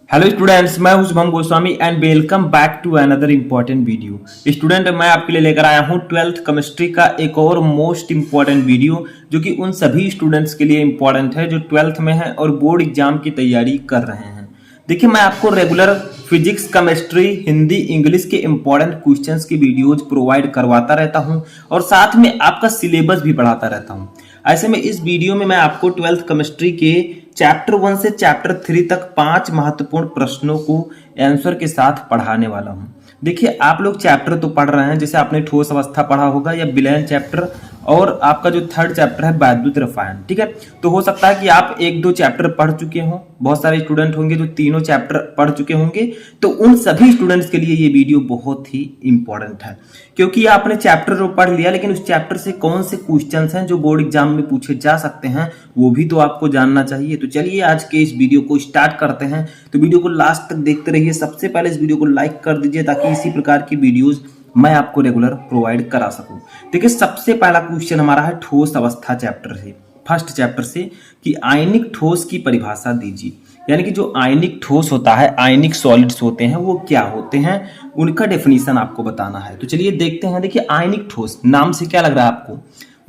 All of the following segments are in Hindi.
हेलो स्टूडेंट्स, मैं हूं Shubham Goswami and welcome back to another important video. Student, मैं आपके लिए लेकर आया हूं 12th केमिस्ट्री का एक और मोस्ट इम्पॉर्टेंट वीडियो, जो कि उन सभी स्टूडेंट्स के लिए इम्पॉर्टेंट है जो 12th में हैं और बोर्ड एग्जाम की तैयारी कर रहे हैं। देखिए, मैं आपको regular physics, chemistry, Hindi, English के इंपॉर्टेंट क्वेश्चंस की वीडियोज प्रोवाइड करवाता रहता हूं और साथ में आपका सिलेबस भी बढ़ाता रहता हूं। ऐसे में इस वीडियो में मैं आपको 12th केमिस्ट्री के चैप्टर 1 से चैप्टर 3 तक 5 महत्वपूर्ण प्रश्नों को आंसर के साथ पढ़ाने वाला हूं। देखिए, आप लोग चैप्टर तो पढ़ रहे हैं, जैसे आपने ठोस अवस्था पढ़ा होगा या विलयन चैप्टर, और आपका जो थर्ड चैप्टर है वैद्युत रसायन, ठीक है। तो हो सकता है कि आप एक दो चैप्टर पढ़ चुके हों, बहुत सारे स्टूडेंट होंगे जो तीनों चैप्टर पढ़ चुके होंगे। तो उन सभी स्टूडेंट्स के लिए ये वीडियो बहुत ही इंपॉर्टेंट है, क्योंकि आपने चैप्टर तो पढ़ लिया, लेकिन उस चैप्टर से कौन से क्वेश्चंस हैं जो बोर्ड एग्जाम में पूछे जा सकते हैं वो भी तो आपको जानना चाहिए। तो चलिए आज के इस वीडियो को स्टार्ट करते हैं। तो वीडियो को लास्ट तक देखते रहिए। सबसे पहले इस वीडियो को लाइक कर दीजिए ताकि इसी प्रकार की वीडियोज मैं आपको रेगुलर प्रोवाइड करा सकूं। देखिए, सबसे पहला क्वेश्चन हमारा है ठोस अवस्था चैप्टर से, फर्स्ट चैप्टर से, कि आयनिक ठोस की परिभाषा दीजिए। यानी कि जो आयनिक ठोस होता है, आयनिक सॉलिड्स होते हैं, वो क्या होते हैं, उनका डेफिनेशन आपको बताना है। तो चलिए देखते हैं। देखिए, आयनिक ठोस नाम से क्या लग रहा है आपको?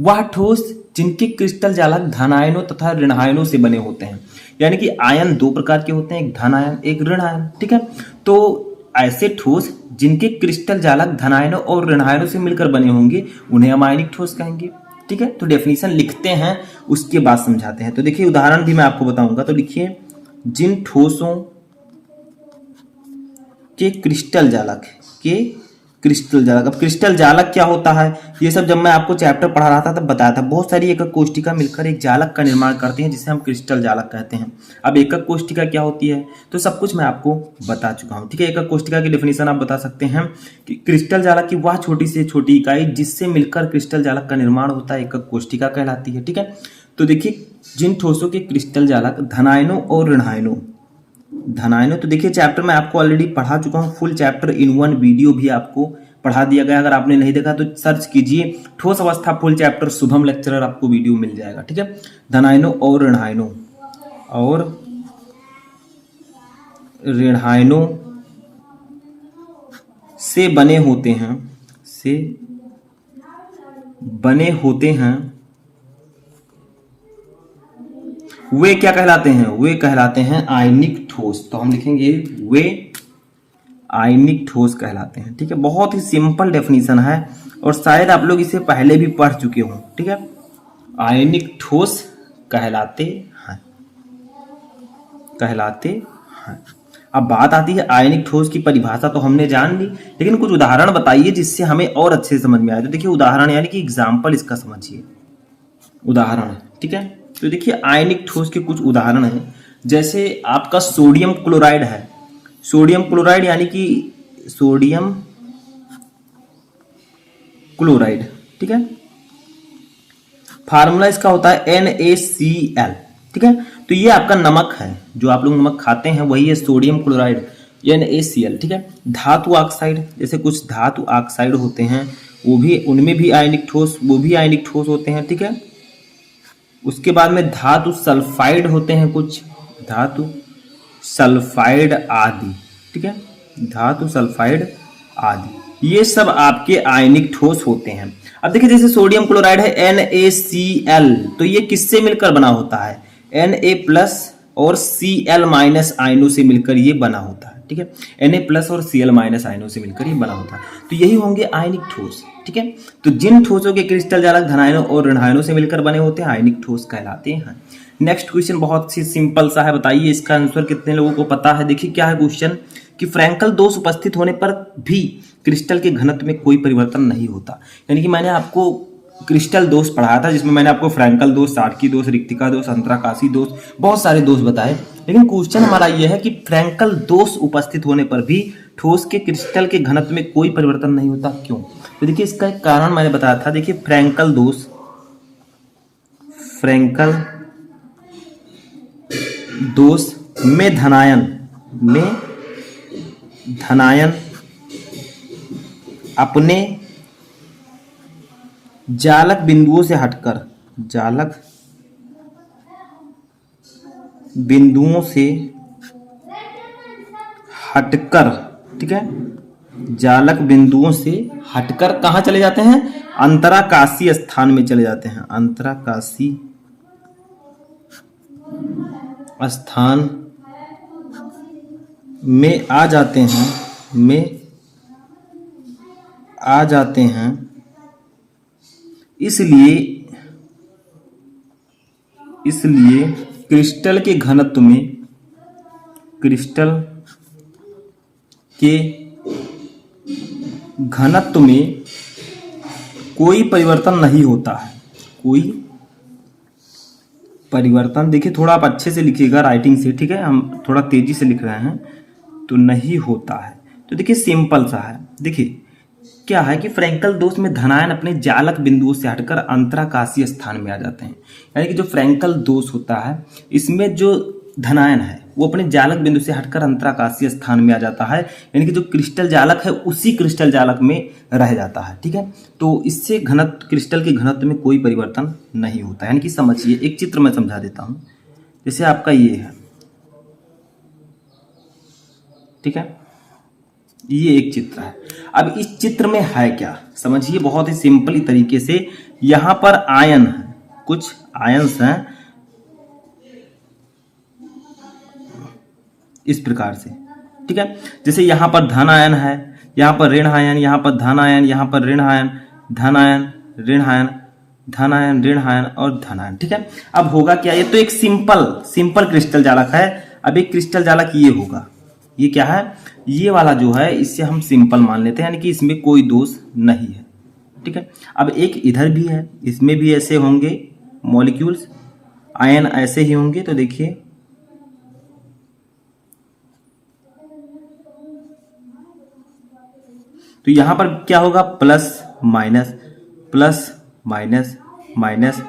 वह ठोस जिनके क्रिस्टल जालक धनायनों तथा ऋणायनों से बने होते हैं। यानी कि आयन दो प्रकार के होते हैं, एक धन आयन, एक ऋण आयन, ठीक है। तो ऐसे ठोस जिनके क्रिस्टल जालक धनायनों और ऋणायनों से मिलकर बने होंगे उन्हें हम आयनिक ठोस कहेंगे, ठीक है। तो डेफिनेशन लिखते हैं, उसके बाद समझाते हैं। तो देखिए, उदाहरण भी मैं आपको बताऊंगा। तो लिखिए, जिन ठोसों के क्रिस्टल जालक अब क्रिस्टल जालक क्या होता है, ये सब जब मैं आपको चैप्टर पढ़ा रहा था तब बताया था। बहुत सारी एकक कोष्टिका मिलकर एक जालक का निर्माण करती हैं, जिसे हम क्रिस्टल जालक कहते हैं। अब एकक कोष्टिका क्या होती है तो सब कुछ मैं आपको बता चुका हूं, ठीक है। एकक कोष्टिका की डेफिनेशन आप बता सकते हैं कि क्रिस्टल जालक की वह छोटी से छोटी इकाई जिससे मिलकर क्रिस्टल जालक का निर्माण होता है, एकक कोष्टिका कहलाती है, ठीक है। तो देखिए, जिन ठोसों के क्रिस्टल जालक धनायनों और ऋणायनों, तो देखिए चैप्टर मैं आपको ऑलरेडी पढ़ा चुका हूँ, full chapter in one video भी आपको पढ़ा दिया गया। अगर आपने नहीं देखा तो सर्च कीजिए ठोस अवस्था फुल चैप्टर, शुभम लेक्चरर, आपको वीडियो मिल जाएगा, ठीक है। धनायनों और ऋणायनों से बने होते हैं, वे क्या कहलाते हैं? वे कहलाते हैं आयनिक ठोस। तो हम लिखेंगे वे आयनिक ठोस कहलाते हैं, ठीक है। बहुत ही सिंपल डेफिनेशन है और शायद आप लोग इसे पहले भी पढ़ चुके हों, ठीक है। आयनिक ठोस कहलाते हैं। अब बात आती है आयनिक ठोस की परिभाषा तो हमने जान ली, लेकिन कुछ उदाहरण बताइए जिससे हमें और अच्छे समझ में आए। तो देखिए, उदाहरण यानी कि एग्जाम्पल इसका समझिए, उदाहरण, ठीक है। तो देखिए, आयनिक ठोस के कुछ उदाहरण हैं, जैसे आपका सोडियम क्लोराइड है। सोडियम क्लोराइड यानी कि सोडियम क्लोराइड, ठीक है। फार्मूला इसका होता है NaCl, ठीक है। तो ये आपका नमक है, जो आप लोग नमक खाते हैं वही है सोडियम क्लोराइड, NaCl, ठीक है। धातु ऑक्साइड, जैसे कुछ धातु ऑक्साइड होते हैं, उनमें भी आयनिक ठोस, वो भी आयनिक ठोस होते हैं, ठीक है। उसके बाद में धातु सल्फाइड होते हैं, कुछ धातु सल्फाइड आदि, ठीक है। धातु सल्फाइड आदि, ये सब आपके आयनिक ठोस होते हैं। अब देखिए, जैसे सोडियम क्लोराइड है NaCl, तो ये किससे मिलकर बना होता है? Na प्लस और Cl माइनस आयनों से मिलकर ये बना होता है, ठीक है। Na प्लस और Cl माइनस आयनों से मिलकर ये बना होता है। तो यही होंगे आयनिक ठोस, ठीक है। तो जिन ठोसों के क्रिस्टल जालक धनायनों और ऋणायनों से मिलकर बने होते हैं आयनिक ठोस कहलाते हैं। नेक्स्ट क्वेश्चन बहुत ही सिंपल सा है, बताइए इसका आंसर कितने लोगों को पता है। देखिए क्या है क्वेश्चन, कि फ्रैंकल दोष उपस्थित होने पर भी क्रिस्टल के घनत्व में कोई परिवर्तन नहीं होता। यानी कि मैंने आपको क्रिस्टल दोष पढ़ाया था, जिसमें मैंने आपको फ्रैंकल दोष, साटकी दोष, रिक्तिका दोष, अंतराकाशी दोष, बहुत सारे दोष बताए। लेकिन क्वेश्चन हमारा यह है कि फ्रैंकल दोष उपस्थित होने पर भी ठोस के क्रिस्टल के घनत्व में कोई परिवर्तन नहीं होता, क्यों? तो देखिए, इसका एक कारण मैंने बताया था। देखिए, फ्रैंकल दोष में धनायन अपने जालक बिंदुओं से हटकर, ठीक है, जालक बिंदुओं से हटकर कहाँ चले जाते हैं? अंतराकाशीय स्थान में चले जाते हैं। अंतराकाशीय स्थान में आ जाते हैं, इसलिए क्रिस्टल के घनत्व में कोई परिवर्तन नहीं होता है। कोई परिवर्तन, देखिए थोड़ा आप अच्छे से लिखिएगा राइटिंग से, ठीक है, हम थोड़ा तेजी से लिख रहे हैं, तो नहीं होता है। तो देखिए सिंपल सा है। देखिए क्या है कि फ्रैंकल दोष में धनायन अपने जालक बिंदुओं से हटकर अंतराकाशीय स्थान में आ जाते हैं। यानी कि जो फ्रैंकल दोष होता है इसमें जो धनायन है वो अपने जालक बिंदु से हटकर अंतराकाशीय स्थान में आ जाता है, यानी कि जो क्रिस्टल जालक है उसी क्रिस्टल जालक में रह जाता है, ठीक है। तो इससे घनत्व, क्रिस्टल के घनत्व में कोई परिवर्तन नहीं होता है। यानी कि समझिए, एक चित्र में समझा देता हूं। जैसे आपका ये है, ठीक है, ये एक चित्र है। अब इस चित्र में है क्या, समझिए बहुत ही सिंपली तरीके से। यहां पर आयन है, कुछ आयंस हैं इस प्रकार से, ठीक है। जैसे यहां पर धन आयन है, यहां पर ऋण आयन, यहां पर धन आयन, यहां पर ऋण आयन, धन आयन, ऋण आयन, धन आयन, ऋण आयन और धन आयन, ठीक है। अब होगा क्या, ये तो एक सिंपल क्रिस्टल जालक है। अब एक क्रिस्टल जालक ये होगा, ये क्या है, ये वाला जो है इसे हम सिंपल मान लेते हैं, यानी कि इसमें कोई दोष नहीं है, ठीक है। अब एक इधर भी है, इसमें भी ऐसे होंगे मॉलिक्यूल्स, आयन ऐसे ही होंगे। तो देखिए तो यहां पर क्या होगा, plus minus plus minus minus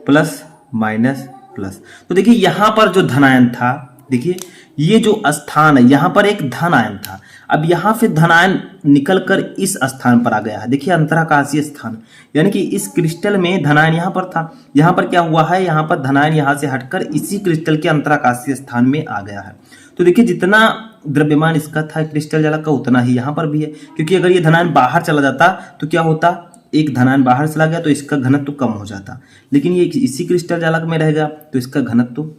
plus minus plus. तो देखिए यहां पर जो धनायन था, देखिए ये जो स्थान है यहां पर एक धन आयन था, अब यहां से धनायन निकलकर इस स्थान पर आ गया है। देखिए अंतराकाशीय स्थान, यानी कि इस क्रिस्टल में धनायन यहां पर था, यहां पर क्या हुआ है, यहां पर धनायन यहां से हटकर इसी क्रिस्टल के अंतराकाशीय स्थान में आ गया है। तो देखिए जितना द्रव्यमान इसका था क्रिस्टल जालक का उतना ही यहाँ पर भी है, क्योंकि अगर ये धनायन बाहर चला जाता तो क्या होता, एक धनायन बाहर चला गया तो इसका घनत्व कम हो जाता, लेकिन ये इसी क्रिस्टल जालक में रहेगा तो इसका घनत्व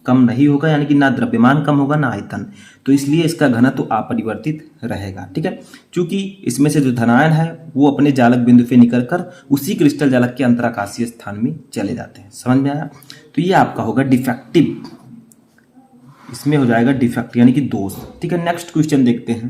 कम नहीं होगा, यानी कि ना द्रव्यमान कम होगा ना आयतन, तो इसलिए इसका घनत्व अपरिवर्तित रहेगा, ठीक है। क्योंकि इसमें से जो धनायन है वो अपने जालक बिंदु से निकलकर उसी क्रिस्टल जालक के अंतराकाशीय स्थान में चले जाते हैं। समझ में आया? तो ये आपका होगा डिफेक्टिव, इसमें हो जाएगा डिफेक्ट यानी कि दोष, ठीक है। नेक्स्ट क्वेश्चन देखते हैं।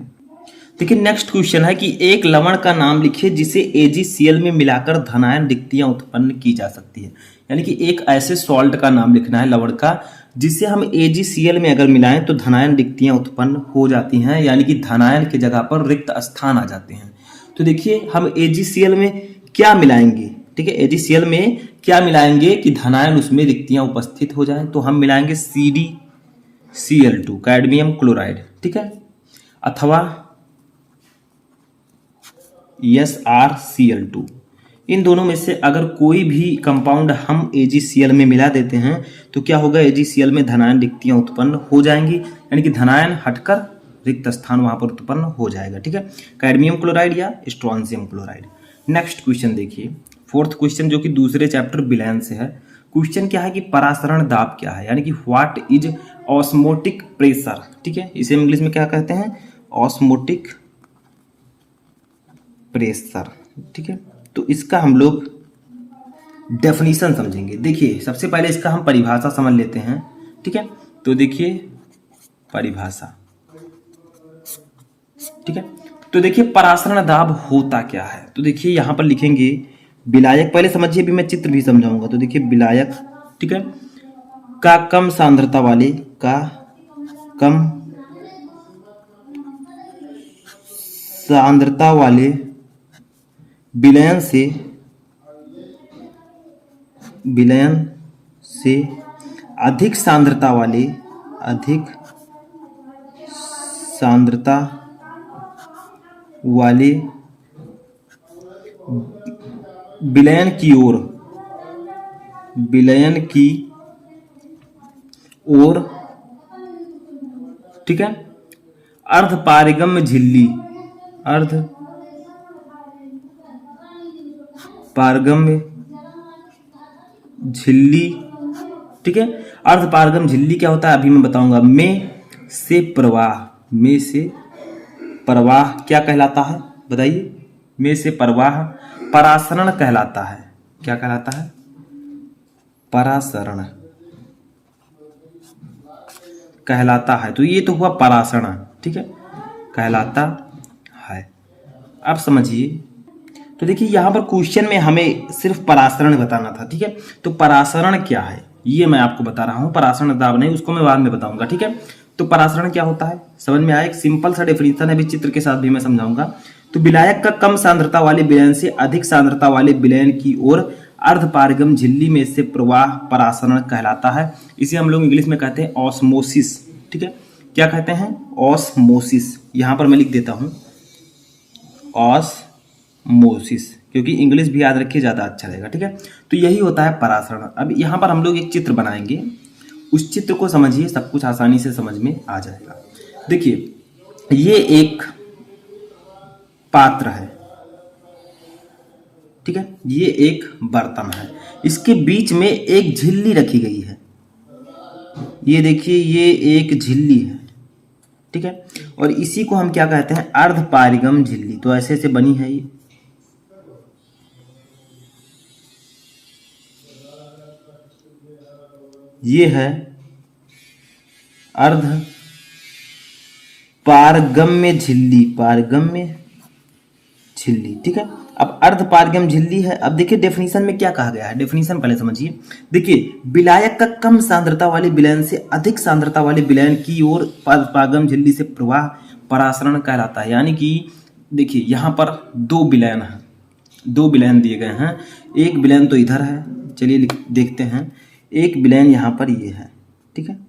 देखिए नेक्स्ट क्वेश्चन है कि एक लवण का नाम लिखिए जिसे AgCl में मिलाकर धनायन रिक्तियां उत्पन्न की जा सकती है। यानी कि एक ऐसे सॉल्ट का नाम लिखना है लवण का जिसे हम AgCl में अगर मिलाएं तो धनायन रिक्तियां उत्पन्न हो जाती हैं, यानी कि धनायन की जगह पर रिक्त स्थान आ जाते हैं। तो देखिए हम AgCl में क्या मिलाएंगे, ठीक है, AgCl में क्या मिलाएंगे कि धनायन उसमें रिक्तियां उपस्थित हो जाए, तो हम मिलाएंगे CdCl2 कैडमियम क्लोराइड, ठीक है, अथवा SrCl2। इन दोनों में से अगर कोई भी कंपाउंड हम AgCl में मिला देते हैं तो क्या होगा, AgCl में धनायन रिक्तियां उत्पन्न हो जाएंगी, यानी कि धनायन हटकर रिक्त स्थान वहां पर उत्पन्न हो जाएगा, ठीक है, कैडमियम क्लोराइड या स्ट्रोंशियम क्लोराइड। नेक्स्ट क्वेश्चन देखिए, फोर्थ क्वेश्चन जो कि दूसरे चैप्टर विलयन से है। क्वेश्चन क्या है कि परासरण दाब क्या है, यानी कि व्हाट इज ऑस्मोटिक प्रेशर, ठीक है, इसे इंग्लिश में क्या कहते हैं, ऑस्मोटिक प्रेशर, ठीक है। तो इसका हम लोग डेफिनेशन समझेंगे। देखिए सबसे पहले इसका हम परिभाषा समझ लेते हैं, ठीक है। तो देखिए परिभाषा, ठीक है, तो देखिए परासरण दाब होता क्या है। तो देखिए यहां पर लिखेंगे विलायक, पहले समझिए भी मैं चित्र भी समझाऊंगा। तो देखिए विलायक, ठीक है, का कम सांद्रता वाले, का कम सांद्रता वाले विलयन से अधिक सांद्रता वाले विलयन की ओर, ठीक है, अर्धपारगम्य झिल्ली, अर्ध पारगम्य झिल्ली, ठीक है। अर्धपारगम झिल्ली क्या होता है अभी मैं बताऊंगा। में से प्रवाह, में से प्रवाह क्या कहलाता है बताइए। में से प्रवाह परासरण कहलाता है। क्या कहलाता है? परासरण कहलाता है। तो ये तो हुआ परासरण, ठीक है, कहलाता है। अब समझिए, तो देखिए यहां पर क्वेश्चन में हमें सिर्फ परासरण बताना था, ठीक है। तो परासरण क्या है ये मैं आपको बता रहा हूं। परासरण दाब नहीं, उसको मैं बाद में बताऊंगा, ठीक है। तो परासरण क्या होता है समझ में आया। एक सिंपल सा डेफिनेशन है, अभी चित्र के साथ भी मैं समझाऊंगा। तो विलायक का कम सांद्रता वाले विलयन से अधिक सांद्रता वाले विलयन की ओर अर्धपारगम झिल्ली में से प्रवाह परासरण कहलाता है। इसे हम लोग इंग्लिश में कहते हैं ऑस्मोसिस, ठीक है। क्या कहते हैं? ऑस्मोसिस। यहां पर मैं लिख देता हूं ऑस्मोसिस, क्योंकि इंग्लिश भी याद रखिए, ज्यादा अच्छा रहेगा, ठीक है। तो यही होता है परासरण। अब यहां पर हम लोग एक चित्र बनाएंगे, उस चित्र को समझिए, सब कुछ आसानी से समझ में आ जाएगा। देखिए ये एक पात्र है, ठीक है, ये एक बर्तन है, इसके बीच में एक झिल्ली रखी गई है। ये देखिए ये एक झिल्ली है, ठीक है, और इसी को हम क्या कहते हैं? अर्धपारगम झिल्ली। तो ऐसे ऐसे बनी है ये है अर्ध पारगम्य झिल्ली, पारगम्य झिल्ली, ठीक है। अब अर्धपारगम झिल्ली है। अब देखिए डेफिनेशन में क्या कहा गया है, डेफिनेशन पहले समझिए। देखिए विलायक का कम सांद्रता वाले विलयन से अधिक सांद्रता वाले विलयन की ओर पारगम झिल्ली से प्रवाह परासरण कहलाता है। यानी कि देखिए यहाँ पर दो विलयन है, दो विलयन दिए गए हैं। एक विलयन तो इधर है, चलिए देखते हैं। एक विलयन यहाँ पर ये है, ठीक है।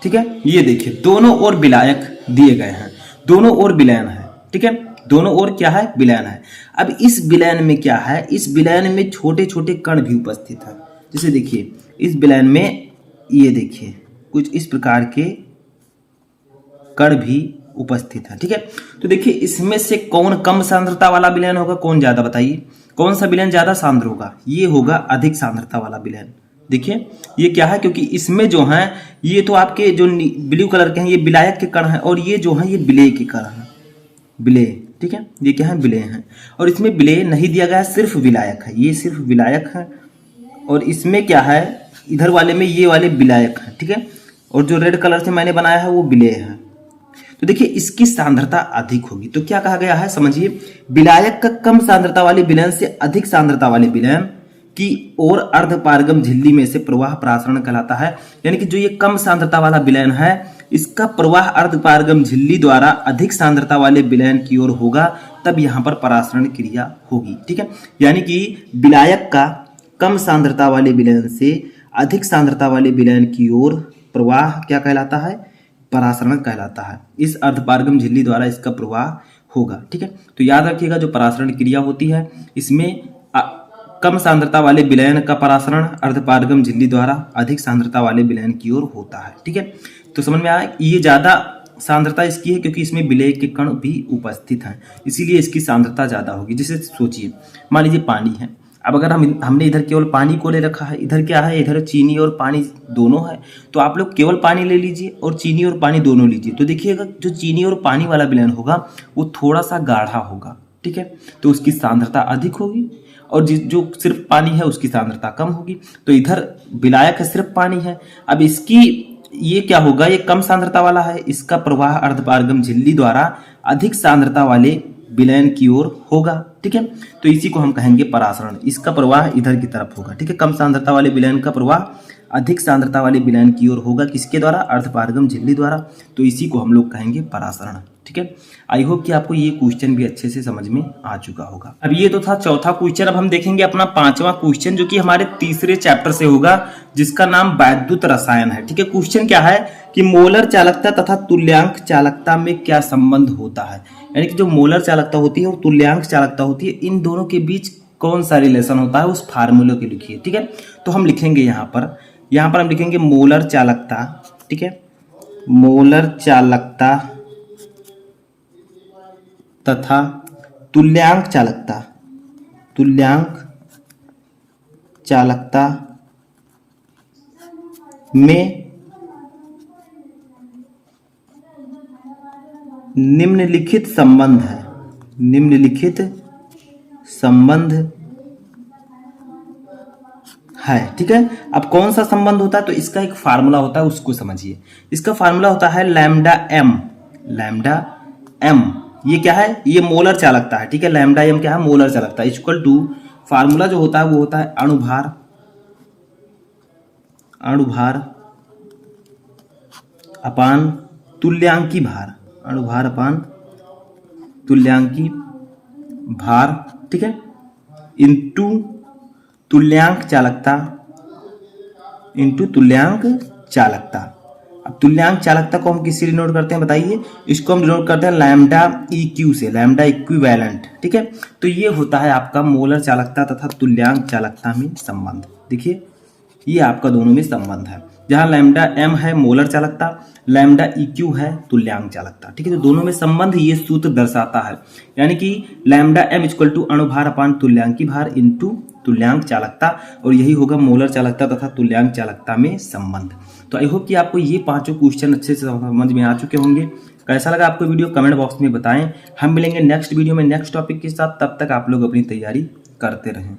ठीक है, ये देखिए दोनों ओर विलायक दिए गए हैं, दोनों ओर विलयन है, ठीक है, दोनों ओर क्या है? विलयन है। अब इस विलयन में क्या है? इस विलयन में छोटे छोटे कण भी उपस्थित है। जैसे देखिए इस विलयन में ये देखिए कुछ इस प्रकार के कण भी उपस्थित है, ठीक है। तो देखिए इसमें से कौन कम सांद्रता वाला विलयन होगा, कौन ज्यादा? बताइए कौन सा विलयन ज्यादा सांद्र होगा? ये होगा अधिक सांद्रता वाला विलयन। देखिए ये क्या है, क्योंकि इसमें जो है ये तो आपके जो ब्लू कलर के हैं ये विलायक के कण हैं, और ये जो है ये विलेय के कण हैं, विलेय, ठीक है। ये क्या है? विलेय हैं। और इसमें विलेय नहीं दिया गया है, सिर्फ विलायक है, ये सिर्फ विलायक है। और इसमें क्या है? इधर वाले में ये वाले विलायक है, ठीक है, और जो रेड कलर से मैंने बनाया है वो विलेय है। तो देखिए इसकी सांद्रता अधिक होगी। तो क्या कहा गया है समझिए, विलायक का कम सांद्रता वाले विलयन से अधिक सांद्रता वाले विलयन की ओर अर्धपारगम झिल्ली में से प्रवाह परासरण कहलाता है। यानी कि जो ये कम सांद्रता वाला विलयन है इसका प्रवाह अर्धपारगम झिल्ली द्वारा अधिक सांद्रता वाले विलयन की ओर होगा, तब यहां पर परासरण क्रिया होगी, ठीक है। यानी कि विलायक का कम सांद्रता वाले विलयन से अधिक सांद्रता वाले विलयन की ओर प्रवाह क्या कहलाता है? परासरण कहलाता है। इस अर्धपारगम झिल्ली द्वारा इसका प्रवाह होगा, ठीक है। तो याद रखिएगा जो परासरण क्रिया होती है इसमें कम सांद्रता वाले विलयन का परासरण अर्धपारगम झिल्ली द्वारा अधिक सांद्रता वाले विलयन की ओर होता है, ठीक है। तो समझ में आया, ये ज्यादा सांद्रता इसकी है क्योंकि इसमें विलेय के कण भी उपस्थित हैं, इसीलिए इसकी सांद्रता ज्यादा होगी। जैसे सोचिए मान लीजिए पानी है, अब अगर हमने इधर केवल पानी को ले रखा है, इधर क्या है? इधर चीनी और पानी दोनों है, तो आप लोग केवल पानी ले लीजिए और चीनी और पानी दोनों लीजिए। तो देखिएगा जो चीनी और पानी वाला विलयन होगा वो थोड़ा सा गाढ़ा होगा, ठीक है, तो उसकी सांद्रता अधिक होगी, और जो सिर्फ पानी है उसकी सांद्रता कम होगी। तो इधर विलायक है, सिर्फ पानी है, अब इसकी ये क्या होगा? ये कम सांद्रता वाला है, इसका प्रवाह अर्धपारगम झिल्ली द्वारा अधिक सांद्रता वाले विलयन की ओर होगा, ठीक है। तो इसी को हम कहेंगे परासरण। इसका प्रवाह इधर की तरफ होगा, ठीक है। कम सांद्रता वाले विलयन का प्रवाह अधिक सांद्रता वाले विलयन की ओर होगा, किसके द्वारा? अर्धपारगम झिल्ली द्वारा। तो इसी को हम लोग कहेंगे परासरण, ठीक है। ठीक है। आई होप कि आपको ये क्वेश्चन भी अच्छे से समझ में आ चुका होगा। अब ये तो था चौथा क्वेश्चन। अब हम देखेंगे अपना पांचवा क्वेश्चन, जो कि हमारे तीसरे चैप्टर से होगा, जिसका नाम वैद्युत रसायन है। ठीक है, क्वेश्चन क्या है कि मोलर चालकता तथा तुल्यांक चालकता में क्या संबंध होता है। यानी कि जो मोलर चालकता होती है और तुल्यांक चालकता होती है, इन दोनों के बीच कौन सा रिलेशन होता है, उस फार्मूले के लिखिए। ठीक है, तो हम लिखेंगे यहाँ पर हम लिखेंगे मोलर चालकता। ठीक है, मोलर चालकता तथा तुल्यांक चालकता, तुल्यांक चालकता में निम्नलिखित संबंध है, निम्नलिखित संबंध है। ठीक है, अब कौन सा संबंध होता है, तो इसका एक फार्मूला होता है, उसको समझिए। इसका फार्मूला होता है लैम्डा एम। लैम्डा एम ये क्या है, ये मोलर चालकता है। ठीक है, लैम्डा एम क्या है, मोलर चालकता, इक्वल टू फार्मूला जो होता है वो होता है अणुभार, अणुभार अपान तुल्यांकी भार, अणुभार अपान तुल्यांकी भार। ठीक है, इंटू तुल्यांक चालकता, इंटू तुल्यांक चालकता। अब तुल्यांक चालकता को हम किससे डिनोट करते हैं बताइए, इसको हम डिनोट करते हैं लैम्डा इक्यू से, लैम्डा इक्विवेलेंट। ठीक है, तो ये होता है आपका मोलर चालकता तथा तुल्यांक चालकता में संबंध। देखिए ये आपका दोनों में संबंध है, जहां लैम्डा एम है मोलर चालकता, लैम्डा इक्यू है तुल्यांक चालकता। ठीक है, तो दोनों में संबंध ये सूत्र दर्शाता है, यानी कि लैम्डा एम इक्वल टू अणुभार अपान तुल्यांकी भार इंटू तुल्यांक चालकता, और यही होगा मोलर चालकता तथा तुल्यांक चालकता में संबंध। तो आई होप कि आपको ये पांचों क्वेश्चन अच्छे से समझ में आ चुके होंगे। कैसा लगा आपको वीडियो कमेंट बॉक्स में बताएं। हम मिलेंगे नेक्स्ट वीडियो में नेक्स्ट टॉपिक के साथ, तब तक आप लोग अपनी तैयारी करते रहें।